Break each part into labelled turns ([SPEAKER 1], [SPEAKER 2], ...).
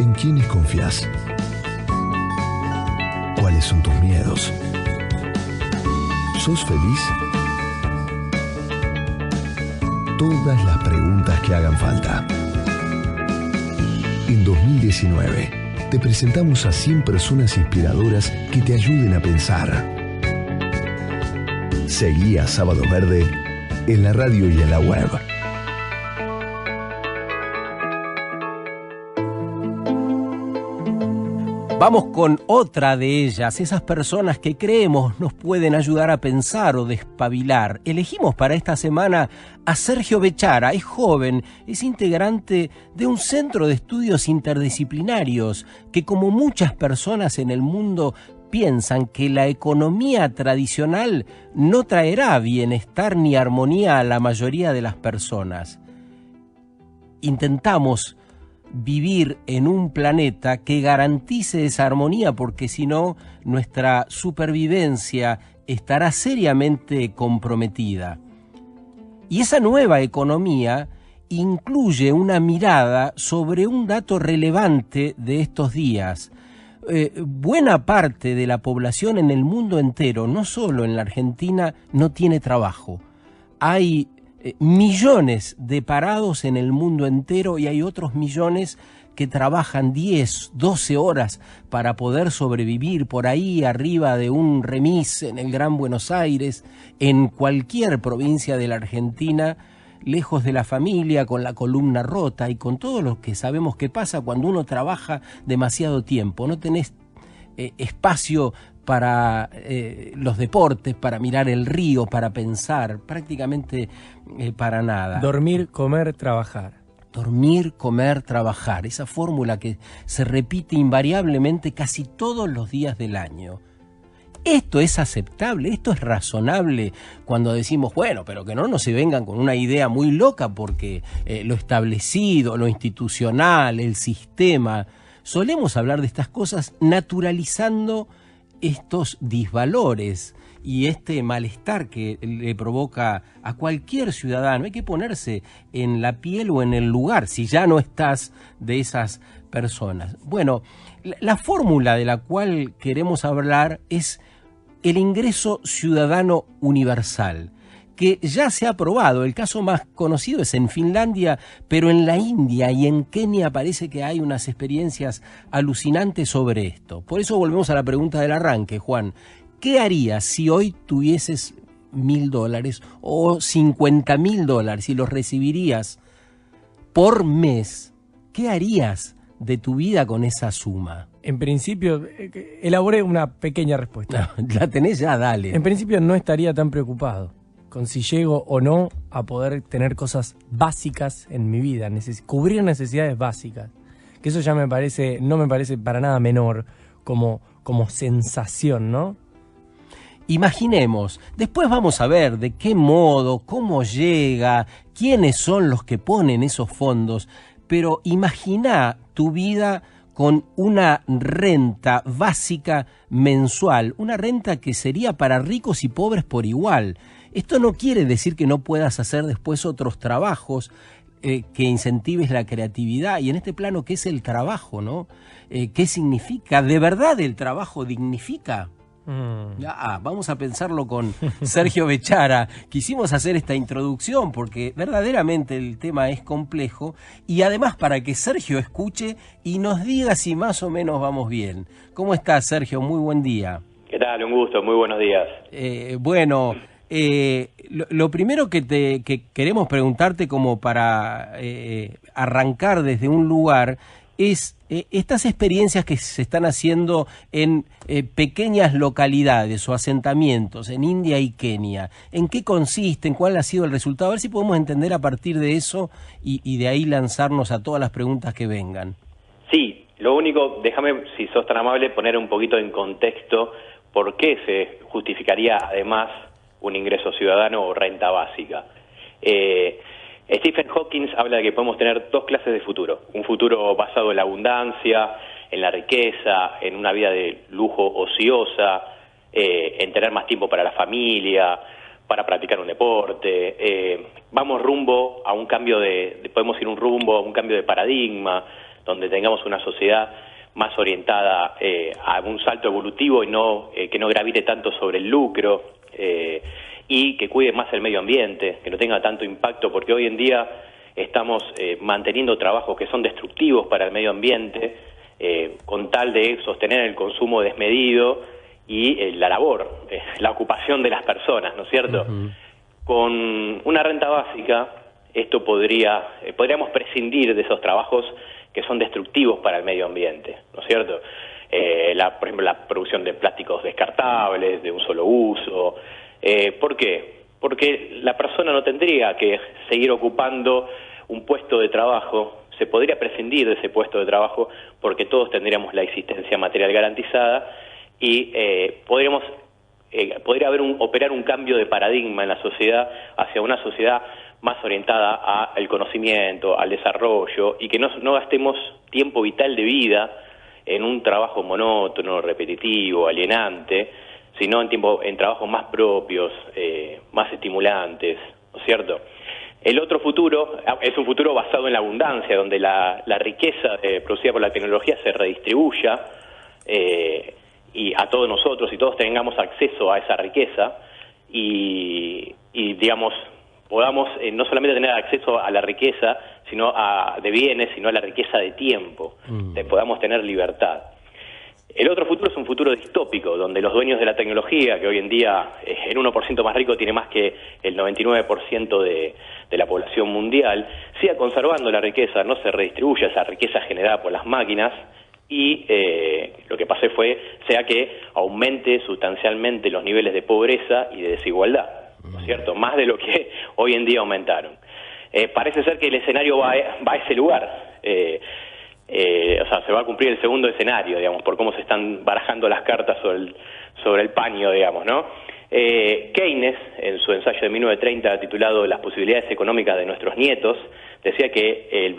[SPEAKER 1] ¿En quiénes confías? ¿Cuáles son tus miedos? ¿Sos feliz? Todas las preguntas que hagan falta. En 2019, te presentamos a 100 personas inspiradoras que te ayuden a pensar. Seguí a Sábado Verde en la radio y en la web.
[SPEAKER 2] Vamos con otra de ellas, esas personas que creemos nos pueden ayudar a pensar o despabilar. Elegimos para esta semana a Sergio Bechara. Es joven, es integrante de un centro de estudios interdisciplinarios que, como muchas personas en el mundo, piensan que la economía tradicional no traerá bienestar ni armonía a la mayoría de las personas. Intentamos vivir en un planeta que garantice esa armonía, porque si no, nuestra supervivencia estará seriamente comprometida. Y esa nueva economía incluye una mirada sobre un dato relevante de estos días. Buena parte de la población en el mundo entero, no solo en la Argentina, no tiene trabajo. Hay millones de parados en el mundo entero y hay otros millones que trabajan 10, 12 horas para poder sobrevivir por ahí arriba de un remis en el Gran Buenos Aires, en cualquier provincia de la Argentina, lejos de la familia, con la columna rota y con todo lo que sabemos que pasa cuando uno trabaja demasiado tiempo. No tenés espacio para los deportes, para mirar el río, para pensar, prácticamente para nada.
[SPEAKER 3] Dormir, comer, trabajar.
[SPEAKER 2] Dormir, comer, trabajar, esa fórmula que se repite invariablemente casi todos los días del año. Esto es aceptable, esto es razonable cuando decimos, bueno, pero que no se vengan con una idea muy loca porque lo establecido, lo institucional, el sistema. Solemos hablar de estas cosas naturalizando estos disvalores y este malestar que le provoca a cualquier ciudadano. Hay que ponerse en la piel o en el lugar, si ya no estás, de esas personas. Bueno, la fórmula de la cual queremos hablar es el ingreso ciudadano universal, que ya se ha aprobado. El caso más conocido es en Finlandia, pero en la India y en Kenia parece que hay unas experiencias alucinantes sobre esto. Por eso volvemos a la pregunta del arranque, Juan. ¿Qué harías si hoy tuvieses $1.000 o $50.000 y los recibirías por mes? ¿Qué harías de tu vida con esa suma?
[SPEAKER 3] En principio, elaboré una pequeña respuesta.
[SPEAKER 2] No, la tenés ya, dale.
[SPEAKER 3] En principio no estaría tan preocupado con si llego o no a poder tener cosas básicas en mi vida, cubrir necesidades básicas, que eso ya no me parece para nada menor como sensación, ¿no?
[SPEAKER 2] Imaginemos, después vamos a ver de qué modo, cómo llega, quiénes son los que ponen esos fondos, pero imagina tu vida con una renta básica mensual, una renta que sería para ricos y pobres por igual. Esto no quiere decir que no puedas hacer después otros trabajos que incentives la creatividad. Y en este plano, ¿qué es el trabajo, no? ¿Qué significa? ¿De verdad el trabajo dignifica? Vamos a pensarlo con Sergio Bechara. Quisimos hacer esta introducción porque verdaderamente el tema es complejo y además para que Sergio escuche y nos diga si más o menos vamos bien. ¿Cómo estás, Sergio? Muy buen día.
[SPEAKER 4] ¿Qué tal? Un gusto, muy buenos días.
[SPEAKER 2] Lo primero que queremos preguntarte como para arrancar desde un lugar es estas experiencias que se están haciendo en pequeñas localidades o asentamientos en India y Kenia. ¿En qué consisten? ¿Cuál ha sido el resultado? A ver si podemos entender a partir de eso y de ahí lanzarnos a todas las preguntas que vengan.
[SPEAKER 4] Sí, lo único, déjame, si sos tan amable, poner un poquito en contexto por qué se justificaría además un ingreso ciudadano o renta básica. Stephen Hawking habla de que podemos tener dos clases de futuro. Un futuro basado en la abundancia, en la riqueza, en una vida de lujo ociosa, en tener más tiempo para la familia, para practicar un deporte. Vamos rumbo a un cambio podemos ir rumbo a un cambio de paradigma, donde tengamos una sociedad más orientada a un salto evolutivo y que no gravite tanto sobre el lucro, y que cuide más el medio ambiente, que no tenga tanto impacto, porque hoy en día estamos manteniendo trabajos que son destructivos para el medio ambiente, con tal de sostener el consumo desmedido y la labor, la ocupación de las personas, ¿no es cierto? Con una renta básica, esto podríamos prescindir de esos trabajos que son destructivos para el medio ambiente, ¿no es cierto? Por ejemplo, la producción de plásticos descartables, de un solo uso. ¿Por qué? Porque la persona no tendría que seguir ocupando un puesto de trabajo, se podría prescindir de ese puesto de trabajo porque todos tendríamos la existencia material garantizada y podría operar un cambio de paradigma en la sociedad hacia una sociedad más orientada al conocimiento, al desarrollo, y que no gastemos tiempo vital de vida en un trabajo monótono, repetitivo, alienante, sino en trabajos más propios, más estimulantes, ¿no es cierto? El otro futuro es un futuro basado en la abundancia, donde la riqueza producida por la tecnología se redistribuya y a todos nosotros, y todos tengamos acceso a esa riqueza y digamos, podamos no solamente tener acceso a la riqueza de bienes, sino a la riqueza de tiempo, podamos tener libertad. El otro futuro es un futuro distópico, donde los dueños de la tecnología, que hoy en día el 1% más rico tiene más que el 99% de la población mundial, siga conservando la riqueza, no se redistribuya esa riqueza generada por las máquinas, y lo que pase sea que aumente sustancialmente los niveles de pobreza y de desigualdad, ¿no es cierto? Más de lo que hoy en día aumentaron. Parece ser que el escenario va a ese lugar. O sea, se va a cumplir el segundo escenario, digamos, por cómo se están barajando las cartas sobre el paño, digamos, ¿no? Keynes, en su ensayo de 1930 titulado Las posibilidades económicas de nuestros nietos, decía que el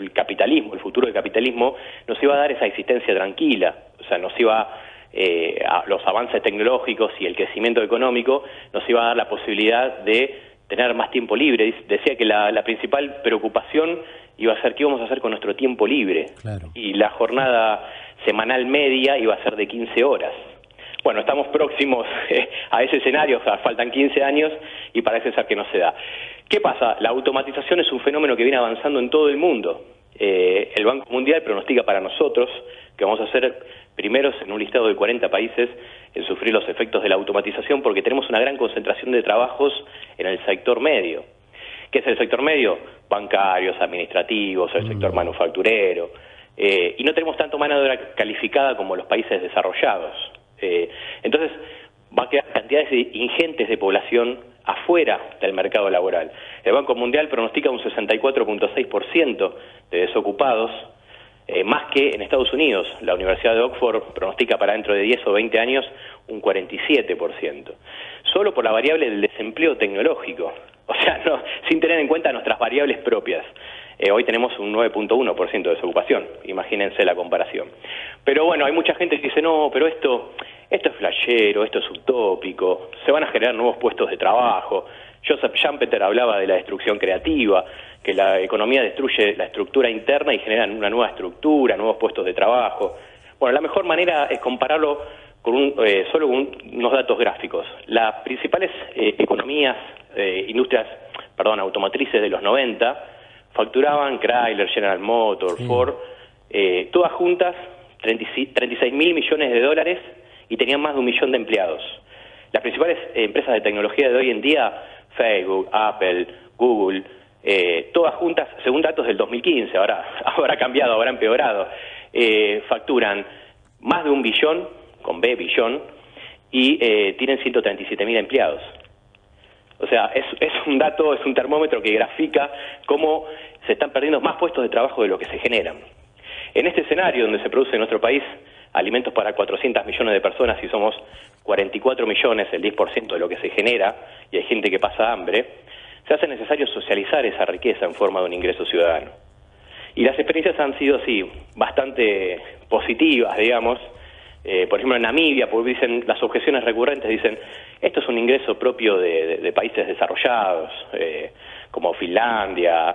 [SPEAKER 4] futuro del capitalismo nos iba a dar esa existencia tranquila, o sea, nos iba a los avances tecnológicos y el crecimiento económico nos iba a dar la posibilidad de tener más tiempo libre. Decía que la principal preocupación iba a ser qué íbamos a hacer con nuestro tiempo libre. Claro. Y la jornada semanal media iba a ser de 15 horas. Bueno, estamos próximos a ese escenario, o sea, faltan 15 años y parece ser que no se da. ¿Qué pasa? La automatización es un fenómeno que viene avanzando en todo el mundo. El Banco Mundial pronostica para nosotros que vamos a ser primeros en un listado de 40 países en sufrir los efectos de la automatización, porque tenemos una gran concentración de trabajos en el sector medio. ¿Qué es el sector medio? Bancarios, administrativos, el sector manufacturero. Y no tenemos tanto mano de obra calificada como los países desarrollados. Entonces, va a quedar cantidades ingentes de población afuera del mercado laboral. El Banco Mundial pronostica un 64.6% de desocupados, más que en Estados Unidos. La Universidad de Oxford pronostica para dentro de 10 o 20 años un 47%. Solo por la variable del desempleo tecnológico. O sea, sin tener en cuenta nuestras variables propias. Hoy tenemos un 9.1% de desocupación, imagínense la comparación. Pero bueno, hay mucha gente que dice, no, pero esto es flashero, esto es utópico, se van a generar nuevos puestos de trabajo. Joseph Schumpeter hablaba de la destrucción creativa, que la economía destruye la estructura interna y genera una nueva estructura, nuevos puestos de trabajo. Bueno, la mejor manera es compararlo con solo con unos datos gráficos. Las principales economías, automotrices de los 90, facturaban Chrysler, General Motors, Ford, todas juntas 36.000 millones de dólares y tenían más de 1 millón de empleados. Las principales empresas de tecnología de hoy en día, Facebook, Apple, Google, todas juntas, según datos del 2015, ahora habrá cambiado, habrá empeorado, facturan más de 1 billón, con B, billón, y tienen 137.000 empleados. O sea, es un dato, es un termómetro que grafica cómo se están perdiendo más puestos de trabajo de lo que se generan. En este escenario donde se produce en nuestro país alimentos para 400 millones de personas y somos 44 millones, el 10% de lo que se genera, y hay gente que pasa hambre, se hace necesario socializar esa riqueza en forma de un ingreso ciudadano. Y las experiencias han sido, sí, bastante positivas, digamos. Por ejemplo, en Namibia, porque dicen, las objeciones recurrentes dicen, esto es un ingreso propio de países desarrollados, como Finlandia,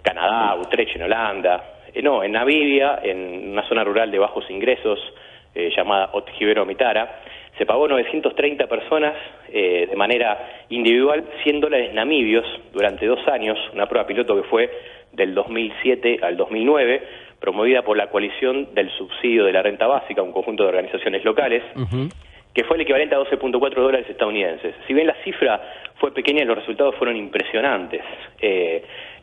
[SPEAKER 4] Canadá, Utrecht en Holanda. No, en Namibia, en una zona rural de bajos ingresos llamada Otjibero-Mitara, se pagó 930 personas de manera individual $100 namibios durante 2 años, una prueba piloto que fue del 2007 al 2009, promovida por la coalición del subsidio de la renta básica, un conjunto de organizaciones locales, que fue el equivalente a $12.4 estadounidenses. Si bien la cifra fue pequeña, los resultados fueron impresionantes.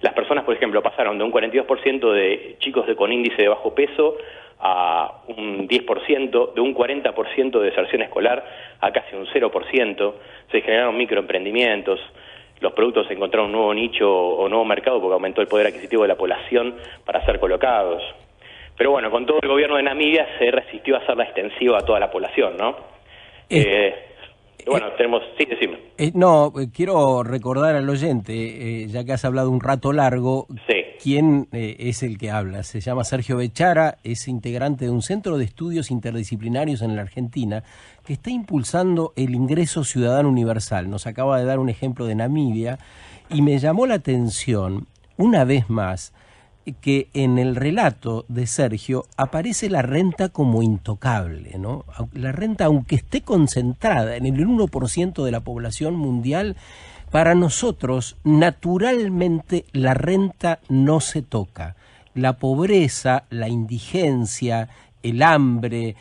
[SPEAKER 4] Las personas, por ejemplo, pasaron de un 42% de chicos con índice de bajo peso a un 10%, de un 40% de deserción escolar a casi un 0%, se generaron microemprendimientos, los productos encontraron un nuevo nicho o nuevo mercado porque aumentó el poder adquisitivo de la población para ser colocados. Pero bueno, con todo el gobierno de Namibia se resistió a hacerla extensiva a toda la población, ¿no? Bueno, tenemos... Sí, decime.
[SPEAKER 2] Quiero recordar al oyente, ya que has hablado un rato largo,
[SPEAKER 4] sí,
[SPEAKER 2] quién es el que habla. Se llama Sergio Bechara, es integrante de un centro de estudios interdisciplinarios en la Argentina que está impulsando el ingreso ciudadano universal. Nos acaba de dar un ejemplo de Namibia y me llamó la atención, una vez más, que en el relato de Sergio aparece la renta como intocable, ¿no? La renta, aunque esté concentrada en el 1% de la población mundial, para nosotros, naturalmente, la renta no se toca. La pobreza, la indigencia, el hambre,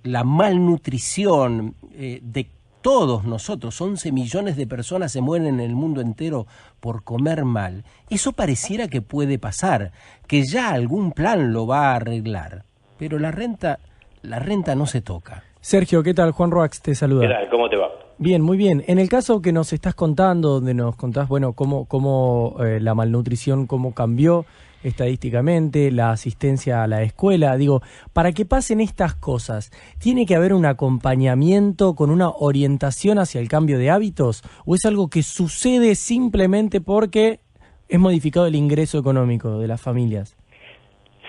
[SPEAKER 2] la malnutrición de todos nosotros, 11 millones de personas se mueren en el mundo entero por comer mal. Eso pareciera que puede pasar, que ya algún plan lo va a arreglar, pero la renta no se toca.
[SPEAKER 3] Sergio, ¿qué tal? Juan Roax te saluda.
[SPEAKER 4] ¿Qué tal? ¿Cómo te va?
[SPEAKER 3] Bien, muy bien. En el caso que nos estás contando, donde nos contás, bueno, cómo la malnutrición, cómo cambió estadísticamente, la asistencia a la escuela, digo, para que pasen estas cosas, ¿tiene que haber un acompañamiento con una orientación hacia el cambio de hábitos? ¿O es algo que sucede simplemente porque es modificado el ingreso económico de las familias?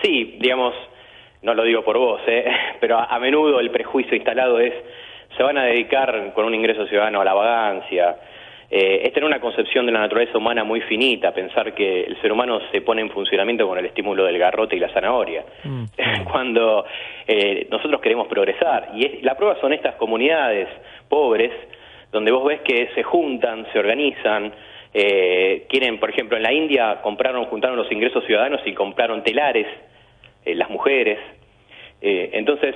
[SPEAKER 4] Sí, digamos, no lo digo por vos, pero a menudo el prejuicio instalado es, se van a dedicar con un ingreso ciudadano a la vagancia. Es tener una concepción de la naturaleza humana muy finita, pensar que el ser humano se pone en funcionamiento con el estímulo del garrote y la zanahoria, cuando nosotros queremos progresar. Y la prueba son estas comunidades pobres, donde vos ves que se juntan, se organizan, quieren, por ejemplo, en la India juntaron los ingresos ciudadanos y compraron telares, las mujeres. Entonces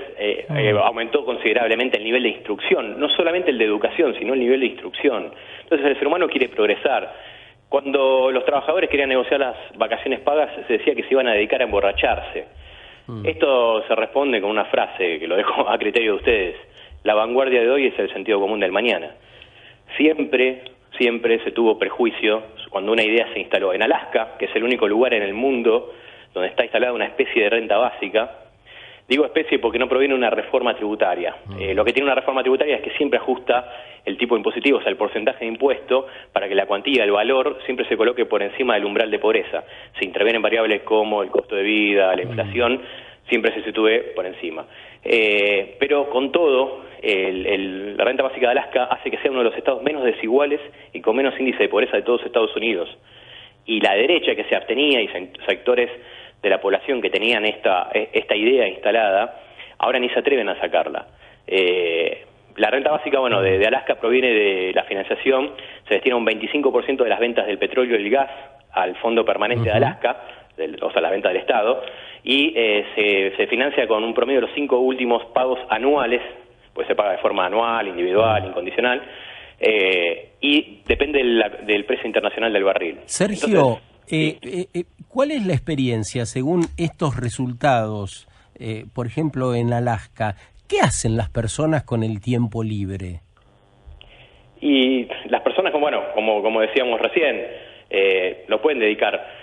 [SPEAKER 4] aumentó considerablemente el nivel de instrucción, no solamente el de educación, sino el nivel de instrucción. Entonces el ser humano quiere progresar. Cuando los trabajadores querían negociar las vacaciones pagas, se decía que se iban a dedicar a emborracharse. Esto se responde con una frase que lo dejo a criterio de ustedes: la vanguardia de hoy es el sentido común del mañana. Siempre se tuvo prejuicio cuando una idea se instaló. En Alaska, que es el único lugar en el mundo donde está instalada una especie de renta básica. Digo especie porque no proviene de una reforma tributaria. Lo que tiene una reforma tributaria es que siempre ajusta el tipo impositivo, o sea, el porcentaje de impuesto, para que la cuantía, el valor, siempre se coloque por encima del umbral de pobreza. Se intervienen variables como el costo de vida, la inflación, siempre se sitúe por encima. Pero con todo, la renta básica de Alaska hace que sea uno de los estados menos desiguales y con menos índice de pobreza de todos Estados Unidos. Y la derecha, que se abstenía, y sectores de la población que tenían esta idea instalada, ahora ni se atreven a sacarla. La renta básica, bueno, de Alaska proviene de la financiación, se destina un 25% de las ventas del petróleo y el gas al Fondo Permanente de Alaska, o sea, la venta del Estado, y se financia con un promedio de los 5 últimos pagos anuales, pues se paga de forma anual, individual, incondicional, y depende del precio internacional del barril.
[SPEAKER 2] Sergio,
[SPEAKER 4] entonces,
[SPEAKER 2] ¿cuál es la experiencia según estos resultados, por ejemplo, en Alaska? ¿Qué hacen las personas con el tiempo libre?
[SPEAKER 4] Y las personas, como decíamos recién, lo pueden dedicar.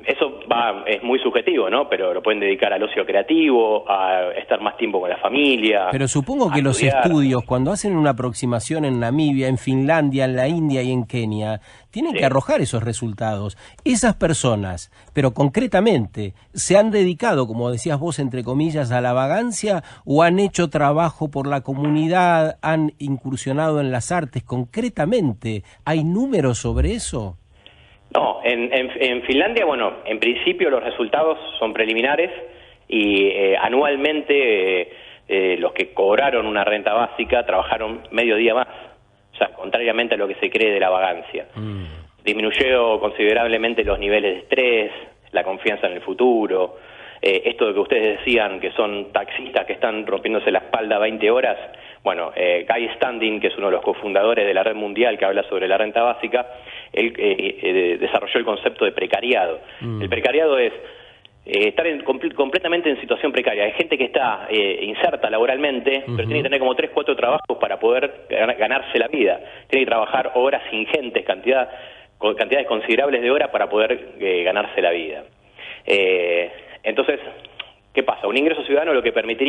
[SPEAKER 4] Eso es muy subjetivo, ¿no? Pero lo pueden dedicar al ocio creativo, a estar más tiempo con la familia.
[SPEAKER 2] Pero supongo que los estudios, cuando hacen una aproximación en Namibia, en Finlandia, en la India y en Kenia, tienen que arrojar esos resultados. Esas personas, pero concretamente, ¿se han dedicado, como decías vos, entre comillas, a la vagancia o han hecho trabajo por la comunidad, han incursionado en las artes concretamente? ¿Hay números sobre eso?
[SPEAKER 4] No, en Finlandia, bueno, en principio los resultados son preliminares y anualmente los que cobraron una renta básica trabajaron medio día más, o sea, contrariamente a lo que se cree de la vagancia. Disminuyó considerablemente los niveles de estrés, la confianza en el futuro, esto de que ustedes decían que son taxistas que están rompiéndose la espalda 20 horas, bueno, Guy Standing, que es uno de los cofundadores de la Red Mundial que habla sobre la renta básica, él desarrolló el concepto de precariado. El precariado es estar completamente en situación precaria. Hay gente que está inserta laboralmente, pero tiene que tener como 3, 4 trabajos para poder ganarse la vida. Tiene que trabajar horas ingentes, cantidades considerables de horas para poder ganarse la vida. Entonces, ¿qué pasa? Un ingreso ciudadano lo que permite,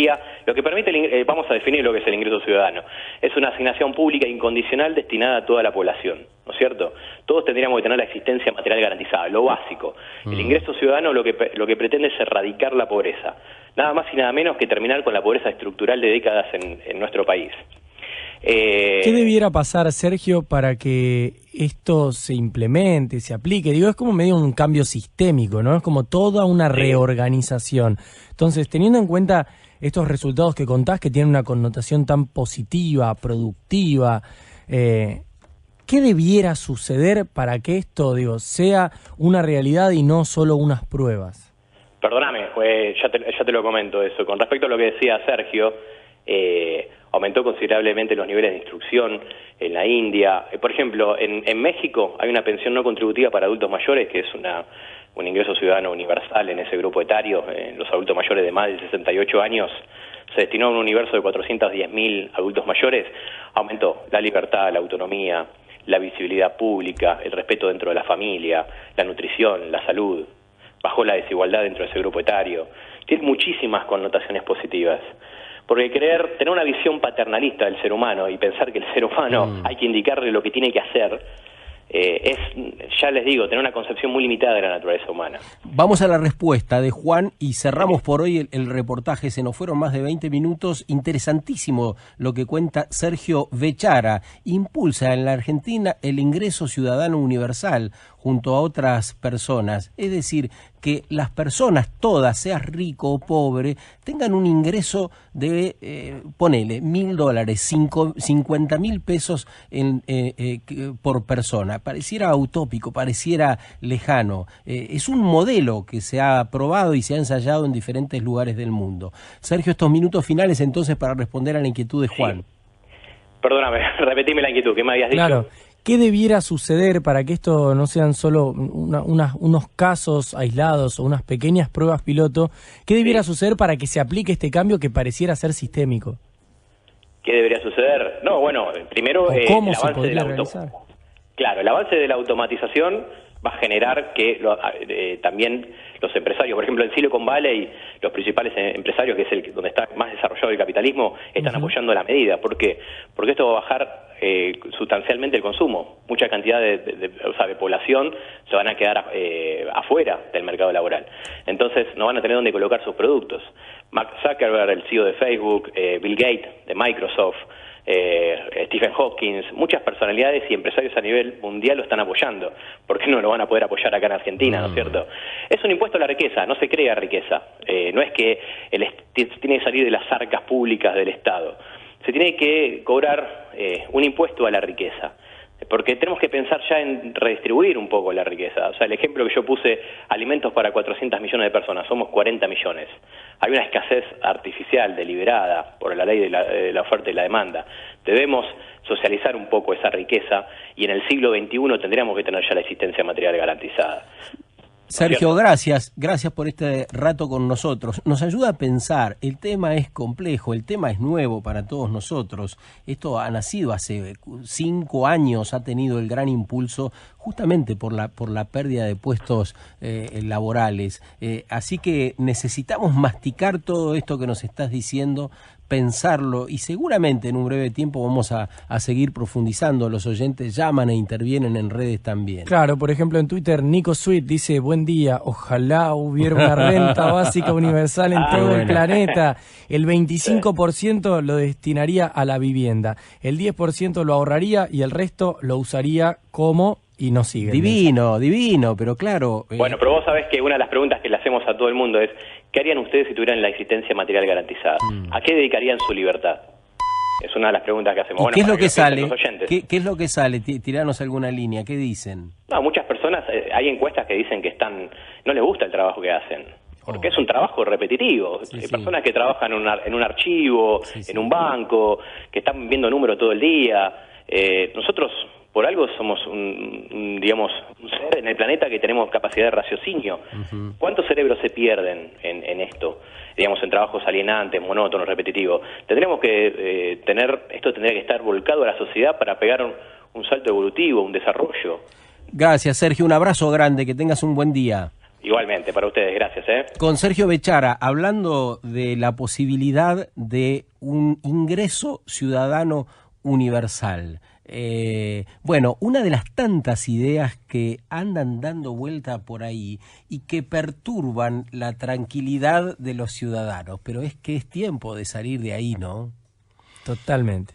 [SPEAKER 4] vamos a definir lo que es el ingreso ciudadano. Es una asignación pública incondicional destinada a toda la población, ¿no es cierto? Todos tendríamos que tener la existencia material garantizada, lo básico. El ingreso ciudadano lo que pretende es erradicar la pobreza. Nada más y nada menos que terminar con la pobreza estructural de décadas en nuestro país.
[SPEAKER 3] ¿Qué debiera pasar, Sergio, para que esto se implemente, se aplique? Digo, es como medio un cambio sistémico, ¿no? Es como toda una reorganización. Entonces, teniendo en cuenta estos resultados que contás, que tienen una connotación tan positiva, productiva, ¿qué debiera suceder para que esto, digo, sea una realidad y no solo unas pruebas?
[SPEAKER 4] Perdóname, ya te lo comento eso. Con respecto a lo que decía Sergio, aumentó considerablemente los niveles de instrucción en la India. Por ejemplo, en México hay una pensión no contributiva para adultos mayores, que es un ingreso ciudadano universal en ese grupo etario. Los adultos mayores de más de 68 años se destinó a un universo de 410.000 adultos mayores. Aumentó la libertad, la autonomía, la visibilidad pública, el respeto dentro de la familia, la nutrición, la salud. Bajó la desigualdad dentro de ese grupo etario. Tiene muchísimas connotaciones positivas. Porque tener una visión paternalista del ser humano y pensar que el ser humano hay que indicarle lo que tiene que hacer, es, ya les digo, tener una concepción muy limitada de la naturaleza humana.
[SPEAKER 2] Vamos a la respuesta de Juan y cerramos por hoy el reportaje. Se nos fueron más de 20 minutos. Interesantísimo lo que cuenta Sergio Bechara. Impulsa en la Argentina el ingreso ciudadano universal junto a otras personas. Es decir, que las personas todas, seas rico o pobre, tengan un ingreso de, ponele, $1.000, 50.000 pesos por persona. Pareciera utópico, pareciera lejano. Es un modelo que se ha aprobado y se ha ensayado en diferentes lugares del mundo. Sergio, estos minutos finales entonces para responder a la inquietud de Juan.
[SPEAKER 4] Sí. Perdóname, repetime la inquietud, ¿qué me habías dicho?
[SPEAKER 3] Claro. ¿Qué debiera suceder para que esto no sean solo unos casos aislados o unas pequeñas pruebas piloto? ¿Qué debiera suceder para que se aplique este cambio que pareciera ser sistémico?
[SPEAKER 4] ¿Qué debería suceder? No, bueno, primero
[SPEAKER 3] ¿cómo
[SPEAKER 4] el
[SPEAKER 3] se
[SPEAKER 4] avance
[SPEAKER 3] podría realizar?
[SPEAKER 4] Claro, el avance de la automatización va a generar que también los empresarios, por ejemplo, en Silicon Valley, los principales empresarios, que es donde está más desarrollado el capitalismo, están apoyando la medida. ¿Por qué? Porque esto va a bajar sustancialmente el consumo. Mucha cantidad de población se van a quedar afuera del mercado laboral. Entonces no van a tener dónde colocar sus productos. Mark Zuckerberg, el CEO de Facebook, Bill Gates de Microsoft, Stephen Hawking, muchas personalidades y empresarios a nivel mundial lo están apoyando. ¿Por qué no lo van a poder apoyar acá en Argentina, no es cierto? Es un impuesto a la riqueza, no se crea riqueza. No es que tiene que salir de las arcas públicas del Estado. Se tiene que cobrar un impuesto a la riqueza. Porque tenemos que pensar ya en redistribuir un poco la riqueza. O sea, el ejemplo que yo puse, alimentos para 400 millones de personas, somos 40 millones. Hay una escasez artificial deliberada por la ley de la oferta y la demanda. Debemos socializar un poco esa riqueza y en el siglo XXI tendríamos que tener ya la existencia material garantizada.
[SPEAKER 2] Sergio, gracias por este rato con nosotros. Nos ayuda a pensar, el tema es complejo, el tema es nuevo para todos nosotros. Esto ha nacido hace 5 años, ha tenido el gran impulso justamente por la pérdida de puestos laborales. Así que necesitamos masticar todo esto que nos estás diciendo pensarlo y seguramente en un breve tiempo vamos a seguir profundizando. Los oyentes llaman e intervienen en redes también.
[SPEAKER 3] Claro, por ejemplo en Twitter Nico Sweet dice: buen día, ojalá hubiera una renta básica universal en todo el planeta. El 25% lo destinaría a la vivienda, el 10% lo ahorraría y el resto lo usaría como... y no sigue.
[SPEAKER 2] Divino, pero claro...
[SPEAKER 4] Bueno, pero vos sabés que una de las preguntas que le hacemos a todo el mundo es: ¿qué harían ustedes si tuvieran la existencia material garantizada? ¿A qué dedicarían su libertad? Es una de las preguntas que hacemos.
[SPEAKER 2] ¿Y
[SPEAKER 4] bueno,
[SPEAKER 2] qué es lo que sale?
[SPEAKER 4] Los oyentes.
[SPEAKER 2] ¿Qué es lo que sale? Tiranos alguna línea, ¿qué dicen?
[SPEAKER 4] No, muchas personas, hay encuestas que dicen que no les gusta el trabajo que hacen, porque es un trabajo repetitivo.
[SPEAKER 2] Sí,
[SPEAKER 4] Hay
[SPEAKER 2] sí.
[SPEAKER 4] personas que trabajan en un archivo,
[SPEAKER 2] Sí, sí.
[SPEAKER 4] en un banco, que están viendo números todo el día. Nosotros, por algo, somos un ser en el planeta que tenemos capacidad de raciocinio. ¿Cuántos cerebros se pierden en esto? Digamos, en trabajos alienantes, monótonos, repetitivos. Tendríamos que esto tendría que estar volcado a la sociedad para pegar un salto evolutivo, un desarrollo.
[SPEAKER 2] Gracias, Sergio. Un abrazo grande. Que tengas un buen día.
[SPEAKER 4] Igualmente, para ustedes. Gracias.
[SPEAKER 2] Con Sergio Bechara, hablando de la posibilidad de un ingreso ciudadano universal. Bueno, una de las tantas ideas que andan dando vuelta por ahí y que perturban la tranquilidad de los ciudadanos, pero es que es tiempo de salir de ahí, ¿no?
[SPEAKER 3] Totalmente.